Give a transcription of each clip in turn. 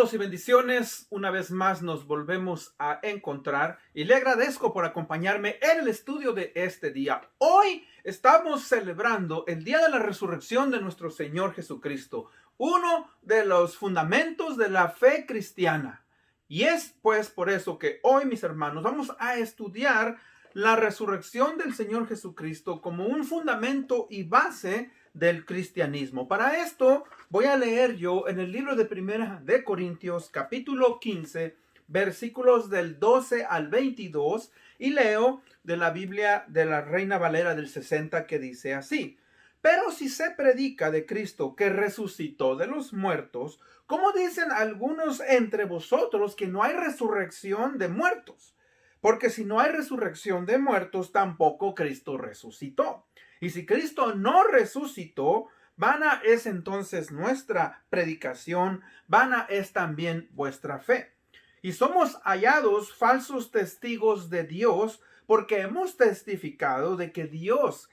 Saludos y bendiciones. Una vez más nos volvemos a encontrar y le agradezco por acompañarme en el estudio de este día. Hoy estamos celebrando el día de la resurrección de nuestro Señor Jesucristo, uno de los fundamentos de la fe cristiana. Y es pues por eso que hoy, mis hermanos, vamos a estudiar la resurrección del Señor Jesucristo como un fundamento y base del cristianismo. Para esto voy a leer yo en el libro de Primera de Corintios, capítulo 15, versículos del 12 al 22, y leo de la Biblia de la Reina Valera del 60, que dice así: pero si se predica de Cristo que resucitó de los muertos, ¿cómo dicen algunos entre vosotros que no hay resurrección de muertos? Porque si no hay resurrección de muertos, tampoco Cristo resucitó. Y si Cristo no resucitó, vana es entonces nuestra predicación, vana es también vuestra fe. Y somos hallados falsos testigos de Dios, porque hemos testificado de que Dios,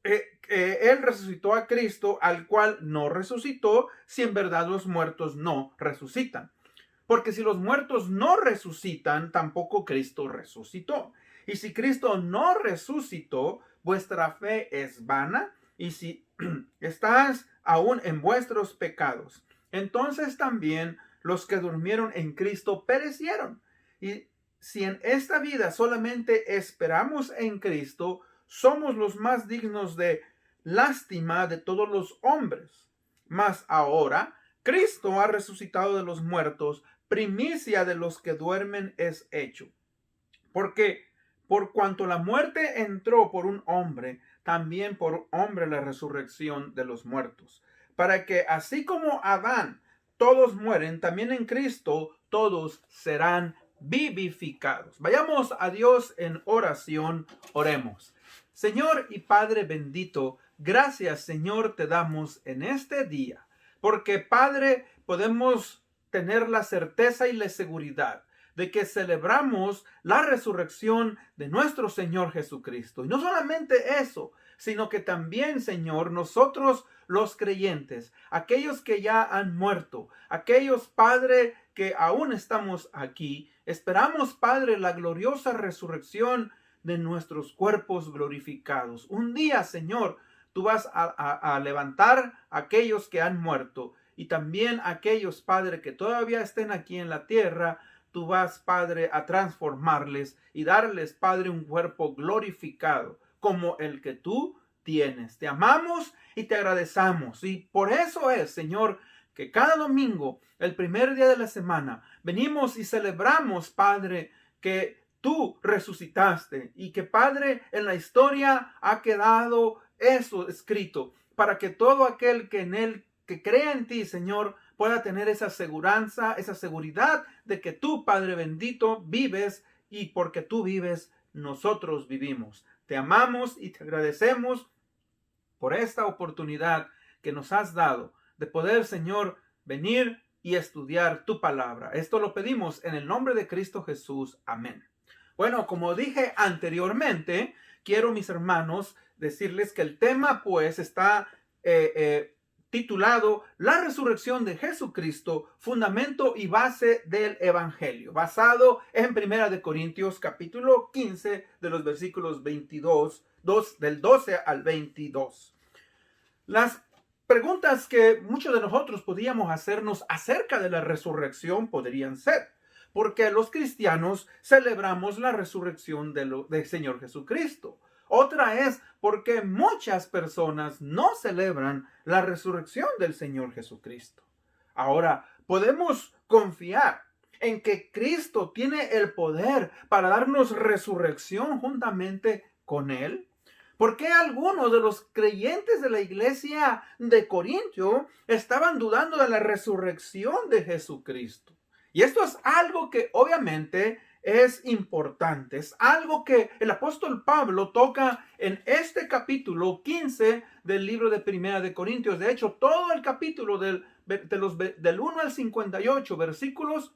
Él resucitó a Cristo, al cual no resucitó, si en verdad los muertos no resucitan. Porque si los muertos no resucitan, tampoco Cristo resucitó. Y si Cristo no resucitó, vuestra fe es vana, y si estás aún en vuestros pecados, entonces también los que durmieron en Cristo perecieron. Y si en esta vida solamente esperamos en Cristo, somos los más dignos de lástima de todos los hombres. Mas ahora Cristo ha resucitado de los muertos, primicia de los que duermen es hecho. Porque por cuanto la muerte entró por un hombre, también por hombre la resurrección de los muertos. Para que así como Adán todos mueren, también en Cristo todos serán vivificados. Vayamos a Dios en oración, oremos. Señor y Padre bendito, gracias, Señor, te damos en este día, porque, Padre, podemos tener la certeza y la seguridad de que celebramos la resurrección de nuestro Señor Jesucristo. Y no solamente eso, sino que también, Señor, nosotros los creyentes, aquellos que ya han muerto, aquellos, Padre, que aún estamos aquí, esperamos, Padre, la gloriosa resurrección de nuestros cuerpos glorificados. Un día, Señor, tú vas a levantar a aquellos que han muerto, y también a aquellos, Padre, que todavía estén aquí en la tierra. Tú vas, Padre, a transformarles y darles, Padre, un cuerpo glorificado como el que tú tienes. Te amamos y te agradecemos. Y por eso es, Señor, que cada domingo, el primer día de la semana, venimos y celebramos, Padre, que tú resucitaste y que, Padre, en la historia ha quedado eso escrito para que todo aquel que en él que crea en ti, Señor, pueda tener esa seguridad, esa seguridad de que tú, Padre bendito, vives, y porque tú vives, nosotros vivimos. Te amamos y te agradecemos por esta oportunidad que nos has dado de poder, Señor, venir y estudiar tu palabra. Esto lo pedimos en el nombre de Cristo Jesús. Amén. Bueno, como dije anteriormente, quiero, mis hermanos, decirles que el tema pues está titulado La resurrección de Jesucristo, fundamento y base del evangelio, basado en Primera de Corintios capítulo 15 de los versículos 22, del 12 al 22. Las preguntas que muchos de nosotros podíamos hacernos acerca de la resurrección podrían ser: ¿por qué los cristianos celebramos la resurrección del Señor Jesucristo? Otra es: ¿por qué muchas personas no celebran la resurrección del Señor Jesucristo? Ahora, podemos confiar en que Cristo tiene el poder para darnos resurrección juntamente con Él. ¿Por qué algunos de los creyentes de la iglesia de Corintio estaban dudando de la resurrección de Jesucristo? Y esto es algo que obviamente es importante, es algo que el apóstol Pablo toca en este capítulo 15 del libro de Primera de Corintios. De hecho, todo el capítulo del 1 al 58, versículos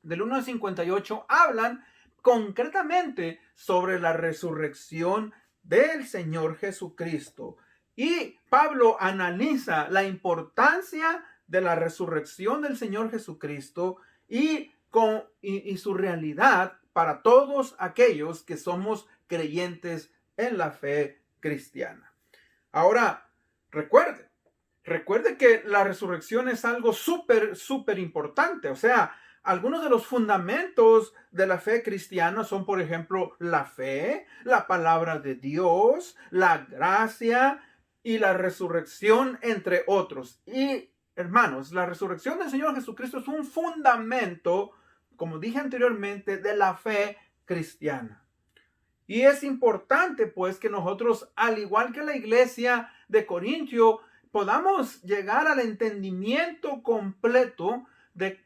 del 1 al 58, hablan concretamente sobre la resurrección del Señor Jesucristo. Y Pablo analiza la importancia de la resurrección del Señor Jesucristo y su realidad para todos aquellos que somos creyentes en la fe cristiana. Ahora, recuerde que la resurrección es algo súper importante. O sea, algunos de los fundamentos de la fe cristiana son, por ejemplo, la fe, la palabra de Dios, la gracia y la resurrección, entre otros. Y, hermanos, la resurrección del Señor Jesucristo es un fundamento, como dije anteriormente, de la fe cristiana. Y es importante, pues, que nosotros, al igual que la iglesia de Corintio, podamos llegar al entendimiento completo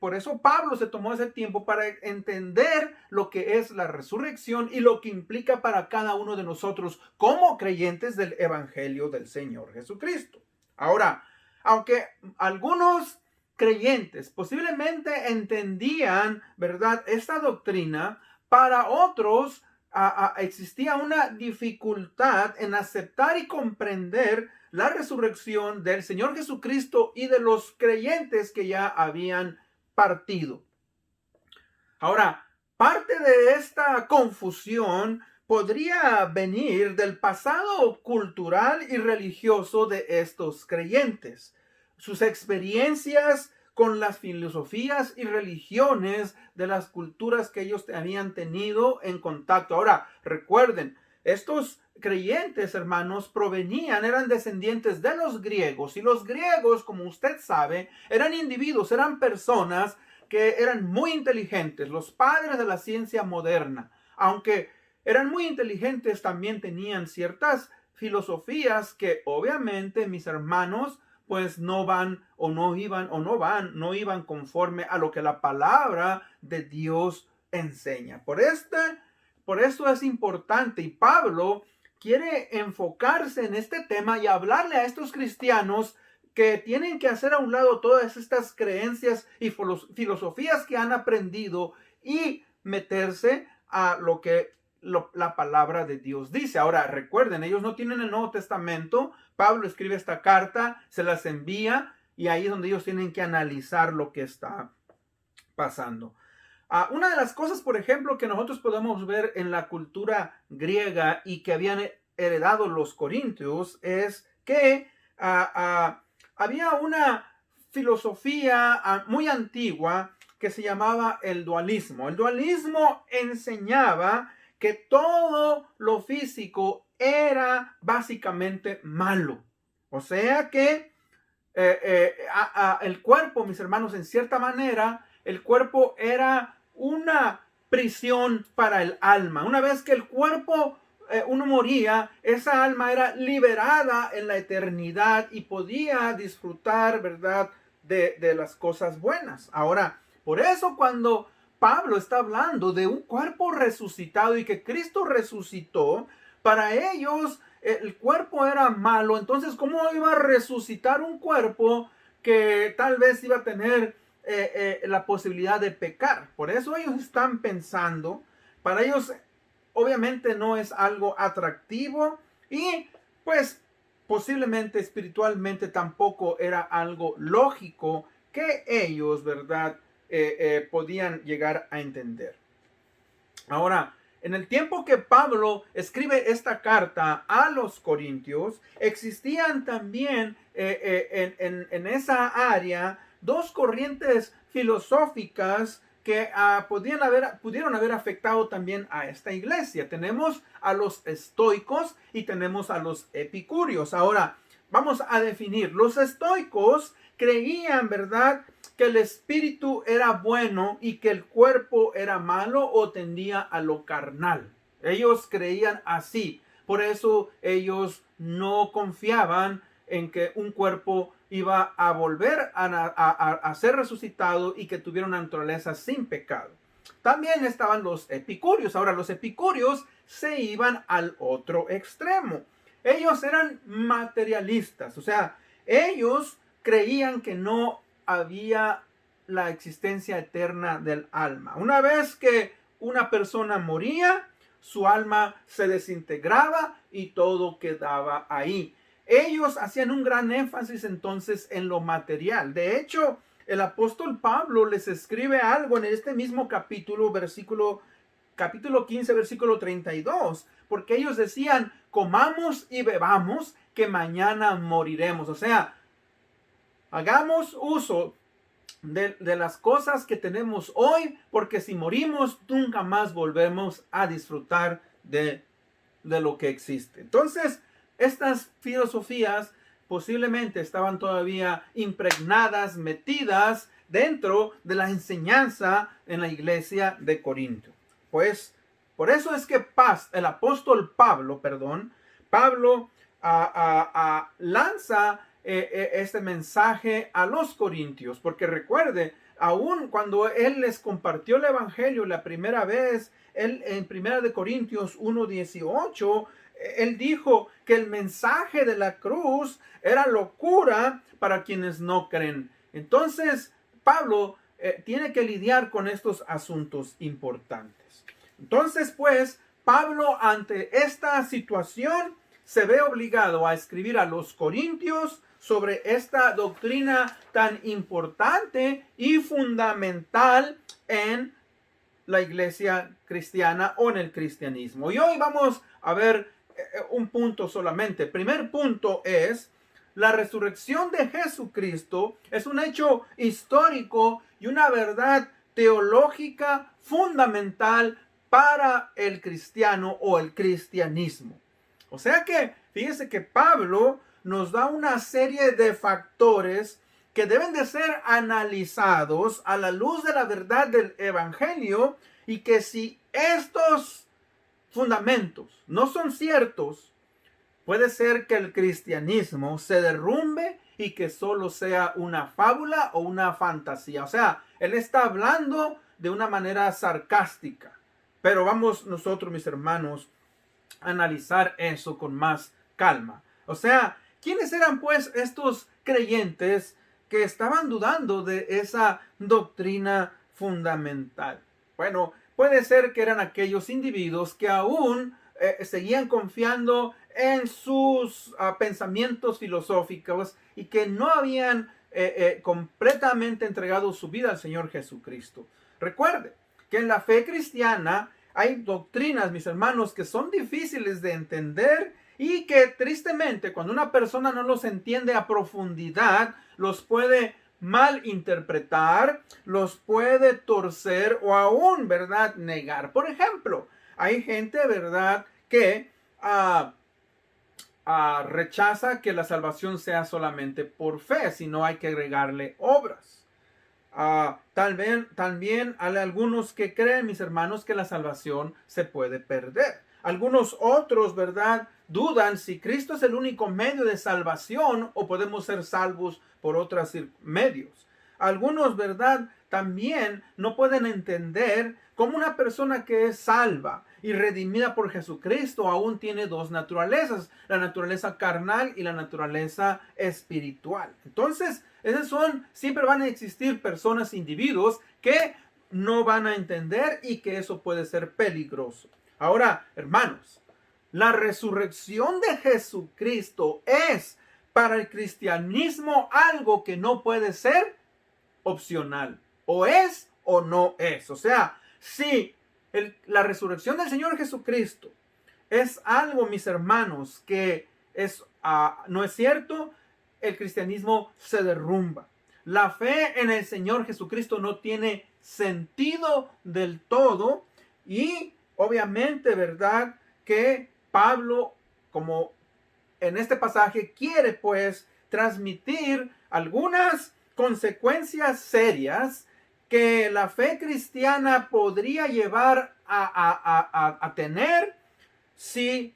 por eso Pablo se tomó ese tiempo para entender lo que es la resurrección y lo que implica para cada uno de nosotros como creyentes del evangelio del Señor Jesucristo. Ahora, aunque algunos creyentes posiblemente entendían, ¿verdad?, esta doctrina, para otros existía una dificultad en aceptar y comprender la resurrección del Señor Jesucristo y de los creyentes que ya habían partido. Ahora, parte de esta confusión podría venir del pasado cultural y religioso de estos creyentes, sus experiencias con las filosofías y religiones de las culturas que ellos habían tenido en contacto. Ahora, recuerden, estos creyentes, hermanos, eran descendientes de los griegos, y los griegos, como usted sabe, eran individuos, eran personas que eran muy inteligentes, los padres de la ciencia moderna. Aunque eran muy inteligentes, también tenían ciertas filosofías que obviamente, mis hermanos, pues no iban conforme a lo que la palabra de Dios enseña. Por esto es importante, y Pablo quiere enfocarse en este tema y hablarle a estos cristianos que tienen que hacer a un lado todas estas creencias y filosofías que han aprendido y meterse a lo que la palabra de Dios dice. Ahora, recuerden, ellos no tienen el Nuevo Testamento. Pablo escribe esta carta, se las envía, y ahí es donde ellos tienen que analizar lo que está pasando. Una de las cosas, por ejemplo, que nosotros podemos ver en la cultura griega y que habían heredado los corintios es que había una filosofía muy antigua que se llamaba el dualismo. El dualismo enseñaba que todo lo físico era básicamente malo. O sea que el cuerpo, mis hermanos, en cierta manera, el cuerpo era una prisión para el alma. Una vez que el cuerpo, uno moría, esa alma era liberada en la eternidad y podía disfrutar, ¿verdad?, de las cosas buenas. Ahora, por eso cuando Pablo está hablando de un cuerpo resucitado y que Cristo resucitó, para ellos el cuerpo era malo. Entonces, ¿cómo iba a resucitar un cuerpo que tal vez iba a tener la posibilidad de pecar? Por eso ellos están pensando, para ellos obviamente no es algo atractivo, y pues posiblemente espiritualmente tampoco era algo lógico que ellos, ¿verdad?, podían llegar a entender. Ahora, en el tiempo que Pablo escribe esta carta a los corintios, existían también en esa área dos corrientes filosóficas que pudieron haber afectado también a esta iglesia. Tenemos a los estoicos y tenemos a los epicúreos. Ahora, vamos a definir. Los estoicos creían, ¿verdad?, que el espíritu era bueno y que el cuerpo era malo o tendía a lo carnal. Ellos creían así. Por eso ellos no confiaban en que un cuerpo iba a volver a ser resucitado y que tuviera una naturaleza sin pecado. También estaban los epicúreos. Ahora, los epicúreos se iban al otro extremo. Ellos eran materialistas. O sea, ellos creían que no había la existencia eterna del alma. Una vez que una persona moría, su alma se desintegraba y todo quedaba ahí. ellos hacían un gran énfasis entonces en lo material. De hecho, el apóstol Pablo les escribe algo en este mismo capítulo 15, versículo 32, porque ellos decían, comamos y bebamos, que mañana moriremos. O sea, hagamos uso de las cosas que tenemos hoy, porque si morimos, nunca más volvemos a disfrutar de lo que existe. Entonces, estas filosofías posiblemente estaban todavía impregnadas, metidas dentro de la enseñanza en la iglesia de Corinto. Pues, por eso es que el apóstol Pablo, lanza este mensaje a los corintios, porque recuerde, aún cuando él les compartió el evangelio la primera vez, él en 1 Corintios 1:18, él dijo que el mensaje de la cruz era locura para quienes no creen. Entonces, Pablo tiene que lidiar con estos asuntos importantes. Entonces, pues, Pablo, ante esta situación, se ve obligado a escribir a los corintios sobre esta doctrina tan importante y fundamental en la iglesia cristiana o en el cristianismo. Y hoy vamos a ver un punto solamente. El primer punto es: la resurrección de Jesucristo es un hecho histórico y una verdad teológica fundamental para el cristiano o el cristianismo. O sea que, fíjese que Pablo nos da una serie de factores que deben de ser analizados a la luz de la verdad del evangelio, y que si estos fundamentos no son ciertos, puede ser que el cristianismo se derrumbe y que solo sea una fábula o una fantasía. O sea, él está hablando de una manera sarcástica. Pero vamos nosotros, mis hermanos, a analizar eso con más calma. O sea, ¿quiénes eran pues estos creyentes que estaban dudando de esa doctrina fundamental? Bueno, puede ser que eran aquellos individuos que aún seguían confiando en sus pensamientos filosóficos y que no habían completamente entregado su vida al Señor Jesucristo. Recuerde que en la fe cristiana hay doctrinas, mis hermanos, que son difíciles de entender y que tristemente, cuando una persona no los entiende a profundidad, los puede malinterpretar, los puede torcer o aún, ¿verdad?, negar. Por ejemplo, hay gente, ¿verdad?, que rechaza que la salvación sea solamente por fe, sino hay que agregarle obras. También hay algunos que creen, mis hermanos, que la salvación se puede perder. Algunos otros, ¿verdad?, dudan si Cristo es el único medio de salvación o podemos ser salvos por otros medios. Algunos, ¿verdad?, también no pueden entender cómo una persona que es salva y redimida por Jesucristo aún tiene dos naturalezas, la naturaleza carnal y la naturaleza espiritual. Entonces, siempre van a existir personas, individuos que no van a entender y que eso puede ser peligroso. Ahora, hermanos, la resurrección de Jesucristo es para el cristianismo algo que no puede ser opcional. O es o no es. O sea, si la resurrección del Señor Jesucristo es algo, mis hermanos, que no es cierto, el cristianismo se derrumba. La fe en el Señor Jesucristo no tiene sentido del todo. Y obviamente, ¿verdad?, que Pablo, como en este pasaje, quiere pues transmitir algunas consecuencias serias que la fe cristiana podría llevar a tener si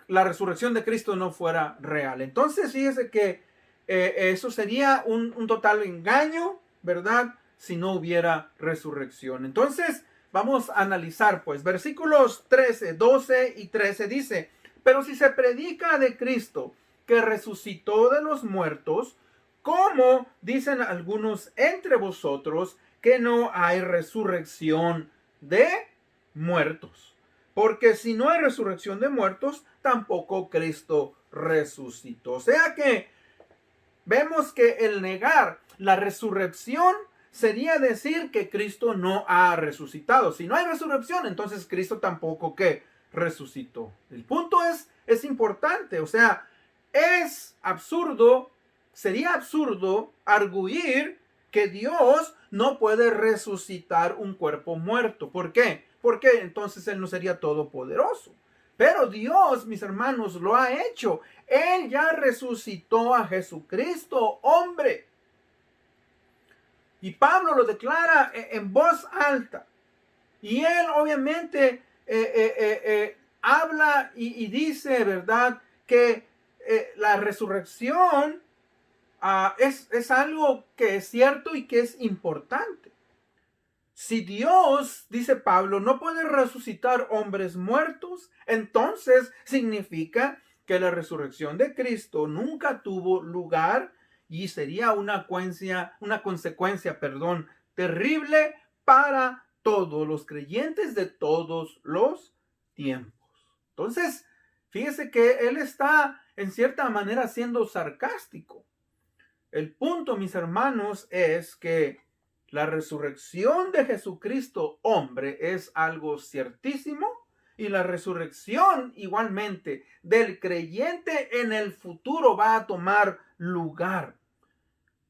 la resurrección de Cristo no fuera real. Entonces, fíjese que eso sería un total engaño, ¿verdad?, si no hubiera resurrección. Entonces, vamos a analizar, pues, versículos 13, 12 y 13 dice: pero si se predica de Cristo que resucitó de los muertos, ¿cómo dicen algunos entre vosotros que no hay resurrección de muertos? Porque si no hay resurrección de muertos, tampoco Cristo resucitó. O sea que vemos que el negar la resurrección sería decir que Cristo no ha resucitado. Si no hay resurrección, entonces Cristo tampoco que resucitó. El punto es importante. O sea, es absurdo, sería absurdo arguir que Dios no puede resucitar un cuerpo muerto. ¿Por qué? Porque entonces Él no sería todopoderoso. Pero Dios, mis hermanos, lo ha hecho. Él ya resucitó a Jesucristo, hombre. Y Pablo lo declara en voz alta. Y él obviamente habla y dice, ¿verdad?, que la resurrección es algo que es cierto y que es importante. Si Dios, dice Pablo, no puede resucitar hombres muertos, entonces significa que la resurrección de Cristo nunca tuvo lugar y sería una consecuencia, terrible para todos los creyentes de todos los tiempos. Entonces, fíjese que él está en cierta manera siendo sarcástico. El punto, mis hermanos, es que la resurrección de Jesucristo, hombre, es algo ciertísimo, y la resurrección igualmente del creyente en el futuro va a tomar lugar.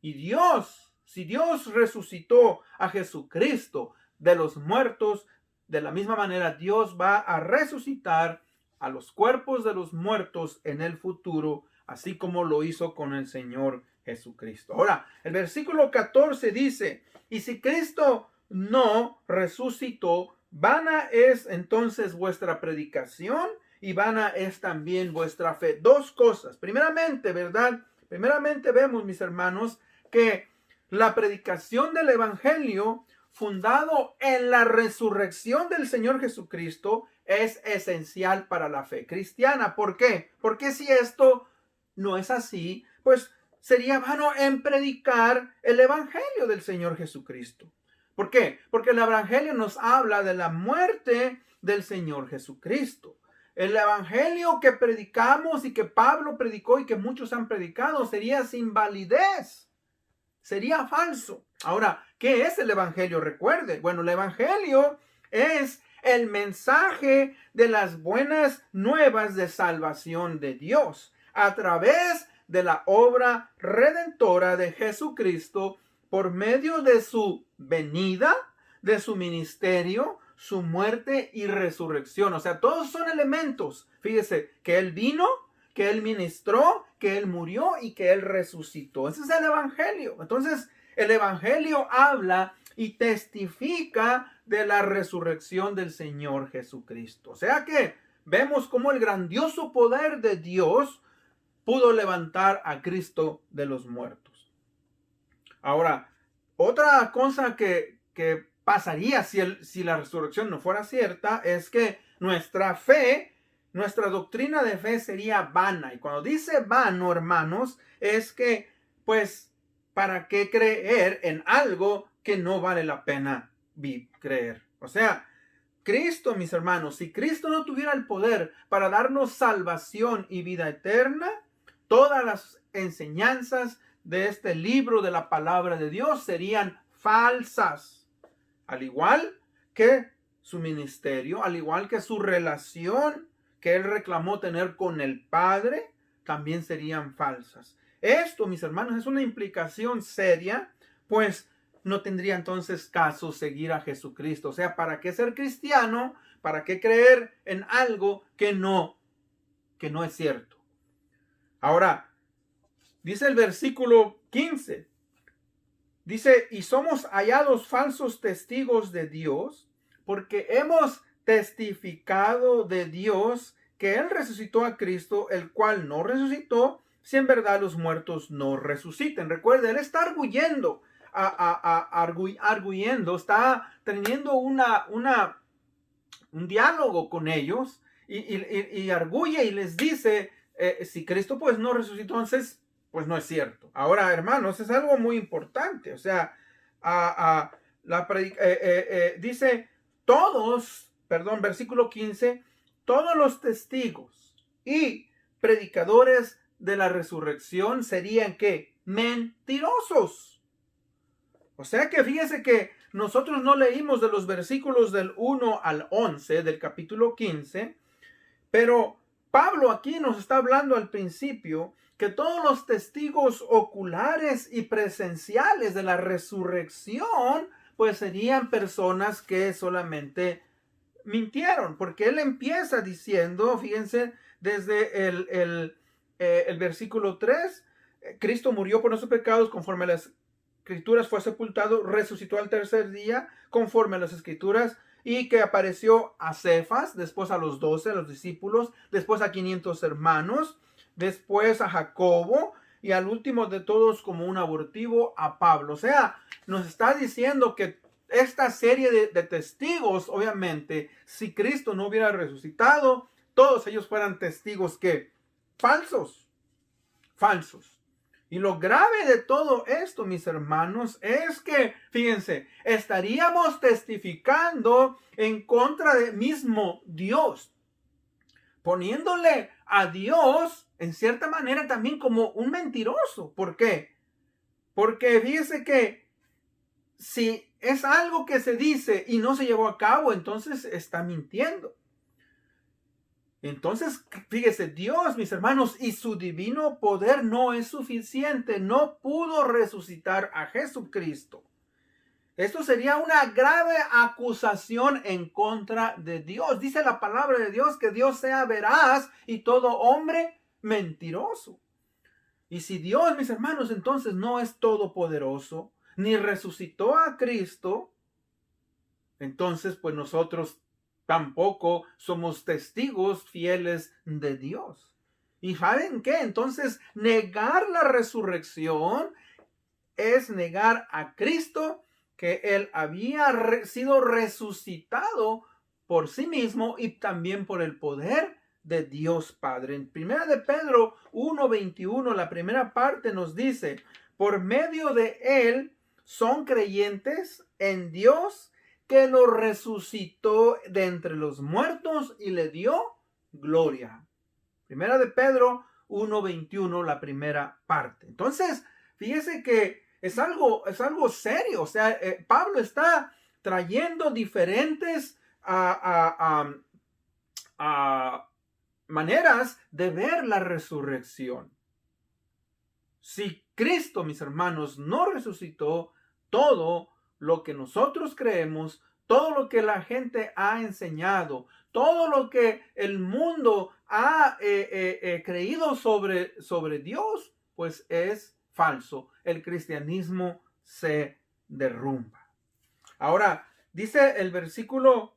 Y Dios, si Dios resucitó a Jesucristo de los muertos, de la misma manera Dios va a resucitar a los cuerpos de los muertos en el futuro, así como lo hizo con el Señor Jesucristo. Ahora, el versículo 14 dice: y si Cristo no resucitó, vana es entonces vuestra predicación y vana es también vuestra fe. Dos cosas. Primeramente, ¿verdad? Primeramente vemos, mis hermanos, que la predicación del evangelio fundado en la resurrección del Señor Jesucristo es esencial para la fe cristiana. ¿Por qué? Porque si esto no es así, pues sería vano en predicar el evangelio del Señor Jesucristo. ¿Por qué? Porque el evangelio nos habla de la muerte del Señor Jesucristo. El evangelio que predicamos y que Pablo predicó y que muchos han predicado sería sin validez. Sería falso. Ahora, ¿qué es el evangelio? Recuerde, bueno, el evangelio es el mensaje de las buenas nuevas de salvación de Dios a través de la obra redentora de Jesucristo por medio de su venida, de su ministerio, su muerte y resurrección. O sea, todos son elementos. Fíjese que Él vino, que Él ministró, que Él murió y que Él resucitó. Ese es el evangelio. Entonces, el evangelio habla y testifica de la resurrección del Señor Jesucristo. O sea que vemos cómo el grandioso poder de Dios pudo levantar a Cristo de los muertos. Ahora, otra cosa que pasaría si la resurrección no fuera cierta es que nuestra fe, nuestra doctrina de fe sería vana. Y cuando dice vano, hermanos, es que, pues, ¿para qué creer en algo que no vale la pena creer? O sea, Cristo, mis hermanos, si Cristo no tuviera el poder para darnos salvación y vida eterna, todas las enseñanzas de este libro de la palabra de Dios serían falsas. Al igual que su ministerio, al igual que su relación que él reclamó tener con el Padre, también serían falsas. Esto, mis hermanos, es una implicación seria, pues no tendría entonces caso seguir a Jesucristo. O sea, ¿para qué ser cristiano? ¿Para qué creer en algo que no es cierto? Ahora, dice el versículo 15, dice: y somos hallados falsos testigos de Dios, porque hemos testificado de Dios que Él resucitó a Cristo, el cual no resucitó, si en verdad los muertos no resuciten. Recuerden, Él está arguyendo, está teniendo un diálogo con ellos y arguye y les dice, si Cristo pues no resucitó, entonces pues no es cierto. Ahora, hermanos, es algo muy importante. O sea, dice versículo 15, todos los testigos y predicadores de la resurrección serían ¿qué? Mentirosos. O sea que fíjese que nosotros no leímos de los versículos del 1 al 11 del capítulo 15, pero Pablo aquí nos está hablando al principio que todos los testigos oculares y presenciales de la resurrección pues serían personas que solamente mintieron, porque él empieza diciendo, fíjense, desde el versículo 3, Cristo murió por nuestros pecados conforme a las escrituras, fue sepultado, resucitó al tercer día conforme a las escrituras, y que apareció a Cefas, después a los 12, a los discípulos, después a 500 hermanos, después a Jacobo, y al último de todos como un abortivo a Pablo. O sea, nos está diciendo que esta serie de testigos, obviamente, si Cristo no hubiera resucitado, todos ellos fueran testigos que falsos. Y lo grave de todo esto, mis hermanos, es que, fíjense, estaríamos testificando en contra del mismo Dios, poniéndole a Dios, en cierta manera, también como un mentiroso. ¿Por qué? Porque fíjense que si es algo que se dice y no se llevó a cabo, entonces está mintiendo. Entonces, fíjese, Dios, mis hermanos, y su divino poder no es suficiente. No pudo resucitar a Jesucristo. Esto sería una grave acusación en contra de Dios. Dice la palabra de Dios que Dios sea veraz y todo hombre mentiroso. Y si Dios, mis hermanos, entonces no es todopoderoso, ni resucitó a Cristo, entonces pues nosotros tampoco somos testigos fieles de Dios. ¿Y saben qué? Entonces negar la resurrección es negar a Cristo, que Él había sido resucitado por sí mismo y también por el poder de Dios Padre. En 1 de Pedro 1:21, la primera parte nos dice, por medio de Él son creyentes en Dios, que lo resucitó de entre los muertos y le dio gloria. Primera de Pedro 1:21, la primera parte. Entonces, fíjese que es algo serio. O sea, Pablo está trayendo diferentes maneras de ver la resurrección. Si Cristo, mis hermanos, no resucitó, todo lo que nosotros creemos, todo lo que la gente ha enseñado, todo lo que el mundo ha creído sobre Dios, pues es falso. El cristianismo se derrumba. Ahora, dice el versículo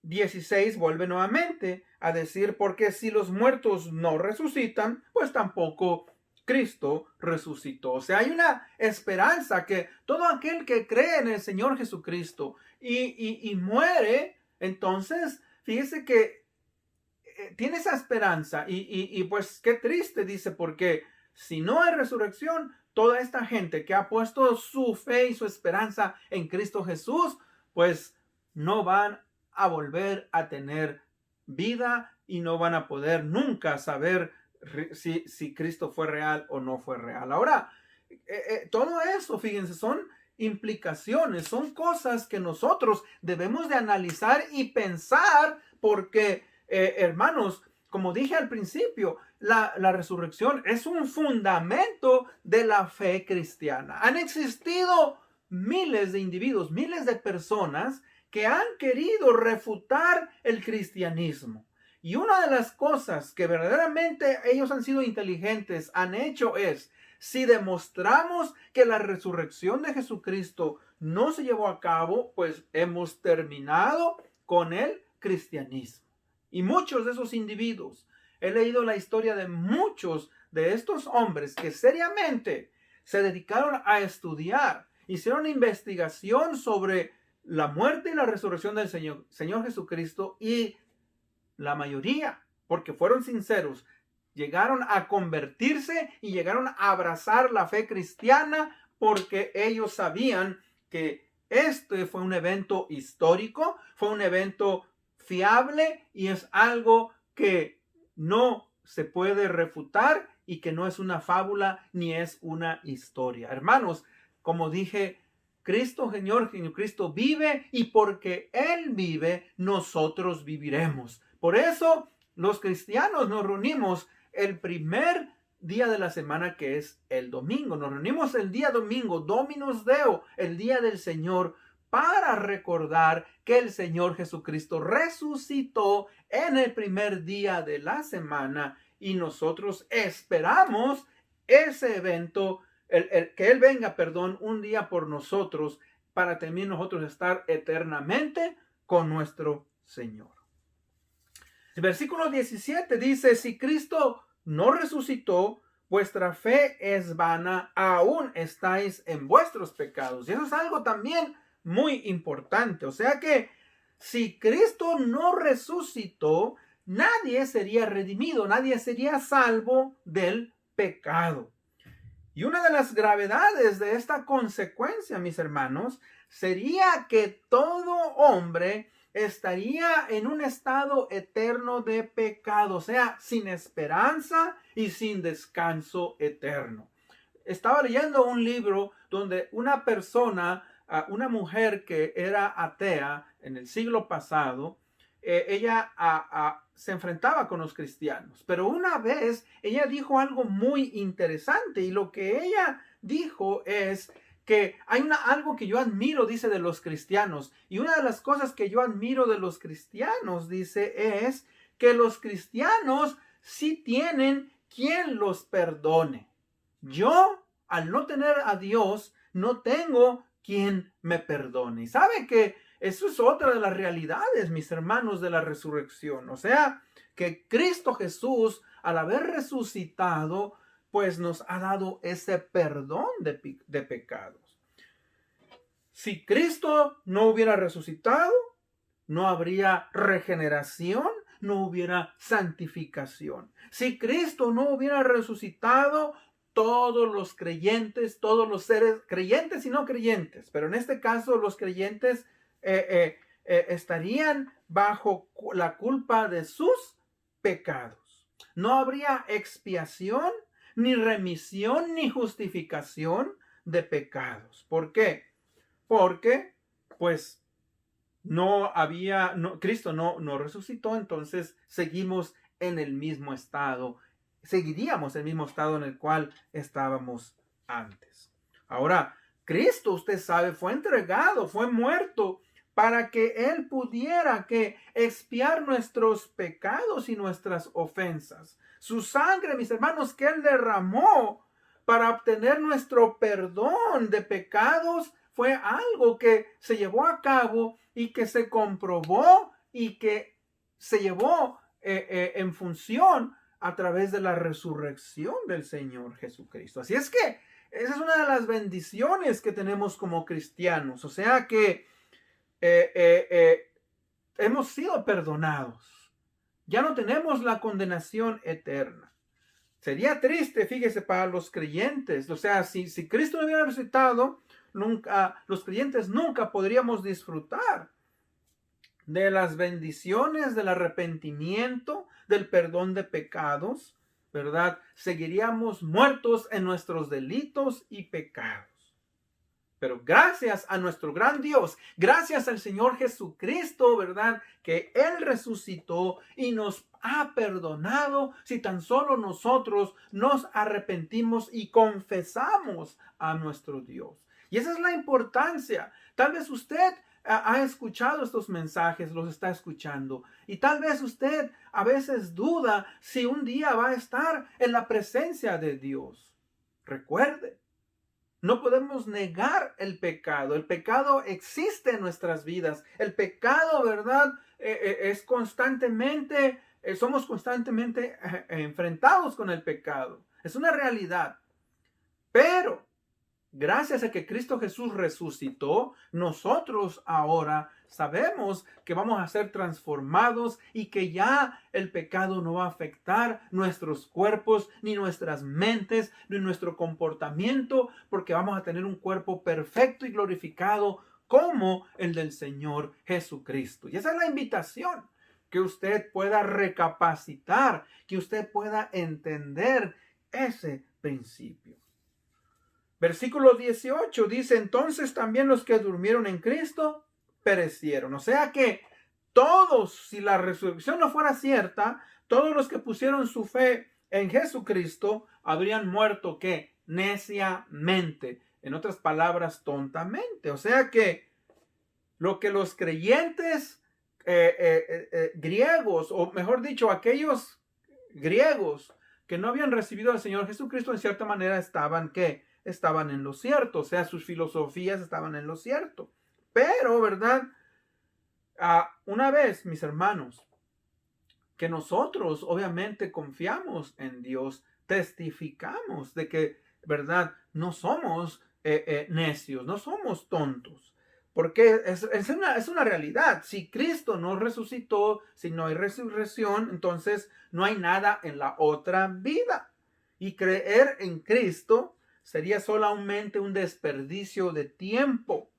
16, vuelve nuevamente a decir, porque si los muertos no resucitan, pues tampoco Cristo resucitó. O sea, hay una esperanza que todo aquel que cree en el Señor Jesucristo y muere, entonces, fíjese que tiene esa esperanza y pues qué triste, dice, porque si no hay resurrección, toda esta gente que ha puesto su fe y su esperanza en Cristo Jesús, pues no van a volver a tener vida y no van a poder nunca saber si Cristo fue real o no fue real. Ahora, todo eso, fíjense, son implicaciones, son cosas que nosotros debemos de analizar y pensar porque, hermanos, como dije al principio, la resurrección es un fundamento de la fe cristiana. Han existido miles de individuos, miles de personas que han querido refutar el cristianismo. Y una de las cosas que verdaderamente ellos han sido inteligentes, han hecho es, si demostramos que la resurrección de Jesucristo no se llevó a cabo, pues hemos terminado con el cristianismo. Y muchos de esos individuos, he leído la historia de muchos de estos hombres que seriamente se dedicaron a estudiar, hicieron investigación sobre la muerte y la resurrección del Señor Jesucristo, y la mayoría, porque fueron sinceros, llegaron a convertirse y llegaron a abrazar la fe cristiana porque ellos sabían que este fue un evento histórico, fue un evento fiable y es algo que no se puede refutar y que no es una fábula ni es una historia. Hermanos, como dije, Cristo, Señor Jesucristo vive, y porque Él vive, nosotros viviremos. Por eso los cristianos nos reunimos el primer día de la semana, que es el domingo. Nos reunimos el día domingo, Dominus Deo, el día del Señor, para recordar que el Señor Jesucristo resucitó en el primer día de la semana, y nosotros esperamos ese evento, que Él venga, un día por nosotros, para también nosotros estar eternamente con nuestro Señor. El versículo 17 dice: si Cristo no resucitó, vuestra fe es vana, aún estáis en vuestros pecados. Y eso es algo también muy importante. O sea que si Cristo no resucitó, nadie sería redimido, nadie sería salvo del pecado. Y una de las gravedades de esta consecuencia, mis hermanos, sería que todo hombre estaría en un estado eterno de pecado, o sea, sin esperanza y sin descanso eterno. Estaba leyendo un libro donde una persona, una mujer que era atea en el siglo pasado, ella se enfrentaba con los cristianos, pero una vez ella dijo algo muy interesante, y lo que ella dijo es que hay algo que yo admiro, dice, de los cristianos, y una de las cosas que yo admiro de los cristianos, dice, es que los cristianos sí tienen quien los perdone. Yo, al no tener a Dios, no tengo quien me perdone. Y sabe que eso es otra de las realidades, mis hermanos, de la resurrección. O sea, que Cristo Jesús, al haber resucitado, pues nos ha dado ese perdón de pecados. Si Cristo no hubiera resucitado, no habría regeneración, no hubiera santificación. Si Cristo no hubiera resucitado, todos los creyentes, todos los seres creyentes y no creyentes, pero en este caso los creyentes estarían bajo la culpa de sus pecados. No habría expiación, ni remisión, ni justificación de pecados. ¿Por qué? Porque, pues, Cristo no resucitó, entonces seguimos en el mismo estado, seguiríamos el mismo estado en el cual estábamos antes. Ahora, Cristo, usted sabe, fue entregado, fue muerto, para que Él pudiera expiar nuestros pecados y nuestras ofensas. Su sangre, mis hermanos, que Él derramó para obtener nuestro perdón de pecados, fue algo que se llevó a cabo y que se comprobó y que se llevó en función a través de la resurrección del Señor Jesucristo. Así es que esa es una de las bendiciones que tenemos como cristianos. O sea que hemos sido perdonados. Ya no tenemos la condenación eterna. Sería triste, fíjese, para los creyentes. O sea, si Cristo no hubiera resucitado, los creyentes nunca podríamos disfrutar de las bendiciones del arrepentimiento, del perdón de pecados, ¿verdad? Seguiríamos muertos en nuestros delitos y pecados. Pero gracias a nuestro gran Dios, gracias al Señor Jesucristo, ¿verdad? Que Él resucitó y nos ha perdonado si tan solo nosotros nos arrepentimos y confesamos a nuestro Dios. Y esa es la importancia. Tal vez usted ha escuchado estos mensajes, los está escuchando, y tal vez usted a veces duda si un día va a estar en la presencia de Dios. Recuerde, no podemos negar el pecado. El pecado existe en nuestras vidas. El pecado, ¿verdad? Es constantemente, somos constantemente enfrentados con el pecado. Es una realidad. Pero gracias a que Cristo Jesús resucitó, nosotros ahora sabemos que vamos a ser transformados y que ya el pecado no va a afectar nuestros cuerpos, ni nuestras mentes, ni nuestro comportamiento, porque vamos a tener un cuerpo perfecto y glorificado como el del Señor Jesucristo. Y esa es la invitación. que usted pueda recapacitar, que usted pueda entender ese principio. Versículo 18 dice, entonces también los que durmieron en Cristo perecieron. O sea que todos, si la resurrección no fuera cierta, todos los que pusieron su fe en Jesucristo habrían muerto, ¿qué? Neciamente. En otras palabras, tontamente. O sea que lo que los creyentes griegos, o mejor dicho, aquellos griegos que no habían recibido al Señor Jesucristo, en cierta manera estaban, ¿qué? Estaban en lo cierto. O sea, sus filosofías estaban en lo cierto. Pero, ¿verdad? Una vez, mis hermanos, que nosotros obviamente confiamos en Dios, testificamos de que, ¿verdad? No somos necios, no somos tontos. Porque es una realidad. Si Cristo no resucitó, si no hay resurrección, entonces no hay nada en la otra vida. Y creer en Cristo sería solamente un desperdicio de tiempo.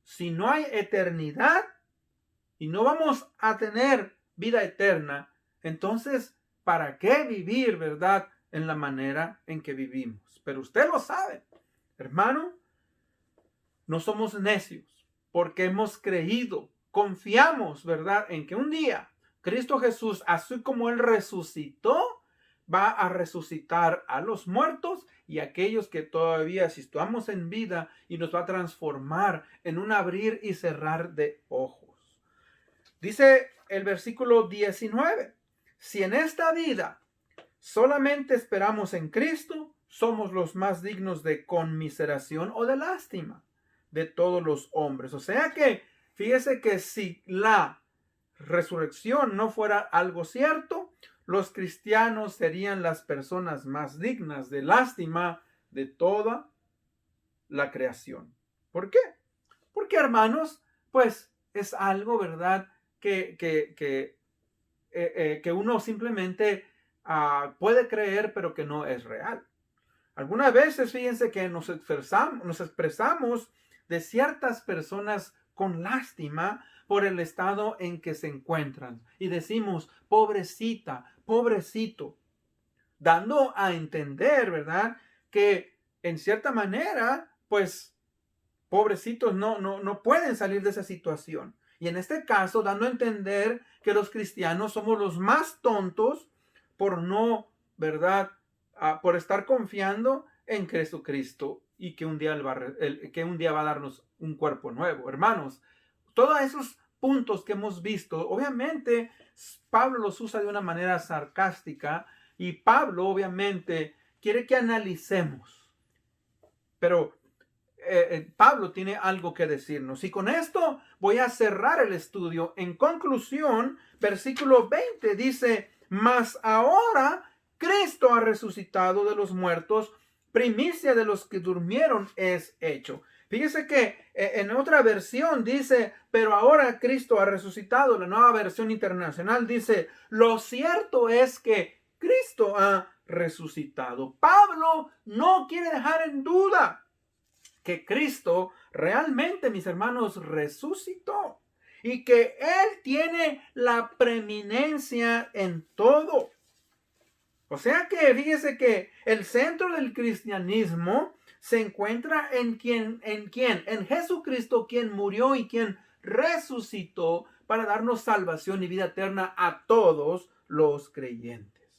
Si no hay eternidad y no vamos a tener vida eterna, entonces, ¿para qué vivir, verdad, en la manera en que vivimos? Pero usted lo sabe, hermano, no somos necios porque hemos creído, confiamos, verdad, en que un día Cristo Jesús, así como Él resucitó, va a resucitar a los muertos y a aquellos que todavía si estamos en vida, y nos va a transformar en un abrir y cerrar de ojos. Dice el versículo 19, si en esta vida solamente esperamos en Cristo, somos los más dignos de conmiseración o de lástima de todos los hombres. O sea que, fíjese que si la resurrección no fuera algo cierto, los cristianos serían las personas más dignas de lástima de toda la creación. ¿Por qué? Porque, hermanos, pues es algo, ¿verdad?, que uno simplemente puede creer, pero que no es real. Algunas veces, fíjense que nos expresamos de ciertas personas con lástima por el estado en que se encuentran. Y decimos, pobrecita, pobrecito, dando a entender, ¿verdad?, que en cierta manera, pues, pobrecitos no pueden salir de esa situación. Y en este caso, dando a entender que los cristianos somos los más tontos por no, ¿verdad?, por estar confiando en Jesucristo y que un día va a darnos un cuerpo nuevo. Hermanos, todos esos puntos que hemos visto, obviamente Pablo los usa de una manera sarcástica y Pablo obviamente quiere que analicemos. Pero Pablo tiene algo que decirnos. Y con esto voy a cerrar el estudio. En conclusión, versículo 20 dice, mas ahora Cristo ha resucitado de los muertos, primicia de los que durmieron es hecho. Fíjese que en otra versión dice, pero ahora Cristo ha resucitado. La Nueva Versión Internacional dice, lo cierto es que Cristo ha resucitado. Pablo no quiere dejar en duda que Cristo realmente, mis hermanos, resucitó y que Él tiene la preeminencia en todo. O sea que fíjese que el centro del cristianismo se encuentra en Jesucristo, quien murió y quien resucitó para darnos salvación y vida eterna a todos los creyentes.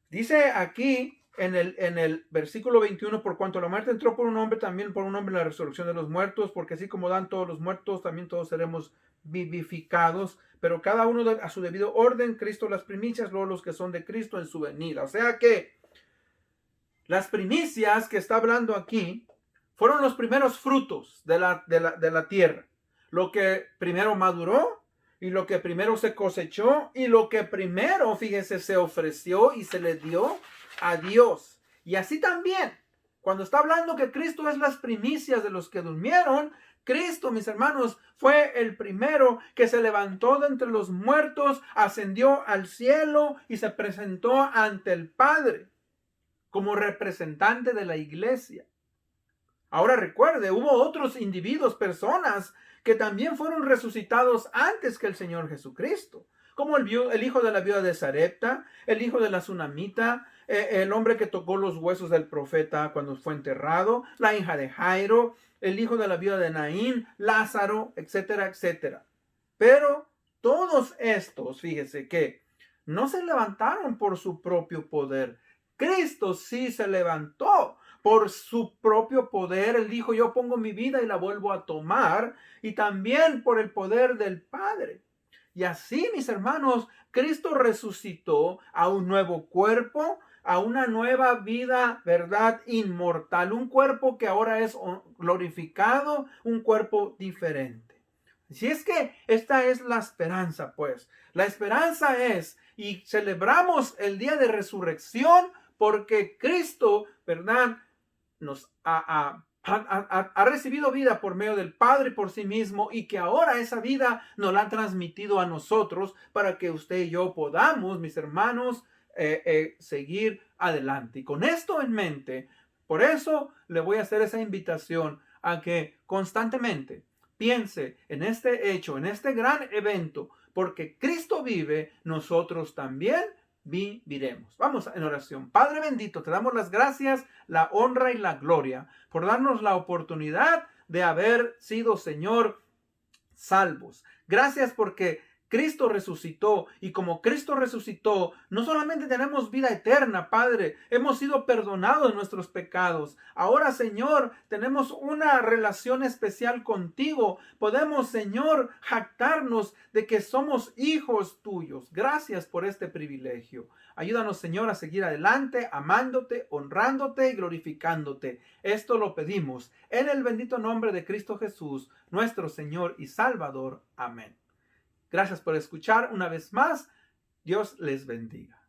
Dice aquí en el versículo 21, por cuanto la muerte entró por un hombre, también por un hombre la resurrección de los muertos, porque así como dan todos los muertos, también todos seremos vivificados, pero cada uno a su debido orden, Cristo las primicias, luego los que son de Cristo en su venida. O sea que las primicias que está hablando aquí fueron los primeros frutos de la tierra. Lo que primero maduró y lo que primero se cosechó y lo que primero, fíjese, se ofreció y se le dio a Dios. Y así también, cuando está hablando que Cristo es las primicias de los que durmieron, Cristo, mis hermanos, fue el primero que se levantó de entre los muertos, ascendió al cielo y se presentó ante el Padre como representante de la iglesia. Ahora recuerde, hubo otros individuos, personas, que también fueron resucitados antes que el Señor Jesucristo, como el hijo de la viuda de Sarepta, el hijo de la Sunamita, el hombre que tocó los huesos del profeta cuando fue enterrado, la hija de Jairo, el hijo de la viuda de Naín, Lázaro, etcétera, etcétera. Pero todos estos, fíjese que no se levantaron por su propio poder. Cristo sí se levantó por su propio poder. Él dijo, yo pongo mi vida y la vuelvo a tomar, y también por el poder del Padre. Y así, mis hermanos, Cristo resucitó a un nuevo cuerpo, a una nueva vida, ¿verdad? Inmortal, un cuerpo que ahora es glorificado, un cuerpo diferente. Si es que esta es la esperanza, pues, la esperanza es, y celebramos el día de resurrección, porque Cristo, ¿verdad?, nos ha recibido vida por medio del Padre por sí mismo, y que ahora esa vida nos la ha transmitido a nosotros para que usted y yo podamos, mis hermanos, seguir adelante. Y con esto en mente, por eso le voy a hacer esa invitación a que constantemente piense en este hecho, en este gran evento, porque Cristo vive, nosotros también viviremos. Vamos en oración. Padre bendito, te damos las gracias, la honra y la gloria por darnos la oportunidad de haber sido, Señor, salvos. Gracias porque Cristo resucitó, y como Cristo resucitó, no solamente tenemos vida eterna, Padre, hemos sido perdonados de nuestros pecados. Ahora, Señor, tenemos una relación especial contigo. Podemos, Señor, jactarnos de que somos hijos tuyos. Gracias por este privilegio. Ayúdanos, Señor, a seguir adelante, amándote, honrándote y glorificándote. Esto lo pedimos en el bendito nombre de Cristo Jesús, nuestro Señor y Salvador. Amén. Gracias por escuchar una vez más. Dios les bendiga.